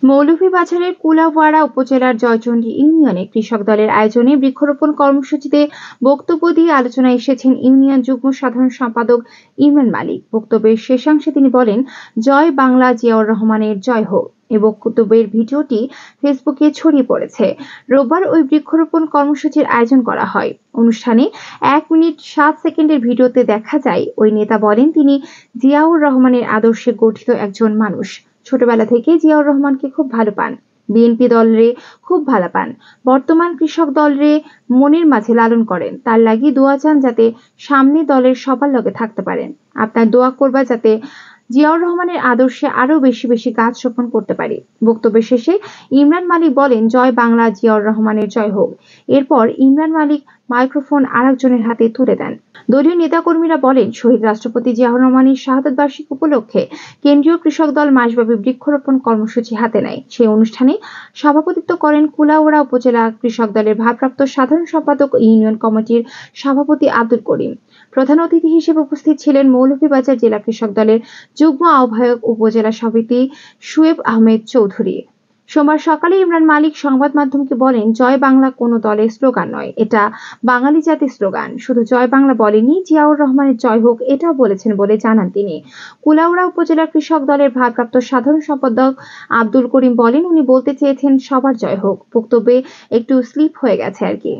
মৌলভীবাজারের কুলাউড়া উপজেলার জয়চন্ডী ইউনিয়নে কৃষক দলের আয়োজনে বৃক্ষরোপণ কর্মসূচিতে বক্তব্য দিয়ে আলোচনায় এসেছেন ইউনিয়ন যুগ্ম সাধারণ সম্পাদক ইমরান মালিক। বক্তব্যের শেষাংশে তিনি বলেন, জয় বাংলা, জিয়াউর রহমানের জয় হোক। এই বক্তব্যের ভিডিওটি ফেসবুকে ছড়িয়ে পড়েছে। রোববার ওই বৃক্ষরোপণ কর্মসূচির আয়োজন করা হয়। অনুষ্ঠানে 1 মিনিট 7 সেকেন্ডের ভিডিওতে দেখা যায়, ওই নেতা বলেন তিনি জিয়াউর রহমানের আদর্শে গঠিত একজন মানুষ। ছোটবেলা থেকে জিয়াউর রহমানকে খুব ভালো পান। বিএনপি দলরে খুব ভালো পান। বর্তমান কৃষক দলরে মনের মাঝে লালন করেন। তার লাগি দোয়া চান যাতে সামনে দলের সবার লগে থাকতে পারেন। আপনার দোয়া করবা যাতে জিয়াউর রহমানের আদর্শে আরো বেশি বেশি গাছ রোপণ করতে পারি। বক্তব্যের শেষে ইমরান মালিক বলেন, জয় বাংলা, জিয়াউর রহমানের জয় হোক। এরপর ইমরান মালিক মাইক্রোফোন আরেকজনের হাতে তুলে দেন। দলীয় নেতাকর্মীরা বলেন, শহীদ রাষ্ট্রপতি জিয়াউর রহমানের শাহাদত বার্ষিকী উপলক্ষে কেন্দ্রীয় কৃষক দল মাসব্যাপী বৃক্ষরোপণ কর্মসূচি হাতে নেয়। সেই অনুষ্ঠানে সভাপতিত্ব করেন কুলাউড়া উপজেলা কৃষক দলের ভারপ্রাপ্ত সাধারণ সম্পাদক ও ইউনিয়ন কমিটির সভাপতি আব্দুল করিম। প্রধান অতিথি হিসেবে উপস্থিত ছিলেন মৌলভীবাজার জেলা কৃষক দলের যুগ্ম আহ্বায়ক উপজেলা সভাপতি শুয়েব আহমেদ চৌধুরী। সোমবার সকালে ইমরান মালিক সংবাদ মাধ্যমকে বলেন, জয় বাংলা কোনো দলের স্লোগান নয়, এটা বাঙালি জাতির স্লোগান। শুধু জয় বাংলা বলেনি, জিয়াউর রহমানের জয় হোক এটাও বলেছেন বলে জানান তিনি। কুলাউড়া উপজেলা কৃষক দলের ভারপ্রাপ্ত সাধারণ সম্পাদক আব্দুল করিম বলেন, উনি বলতে চেয়েছেন সবার জয় হোক। বক্তব্যে একটু স্লিপ হয়ে গেছে আর কি।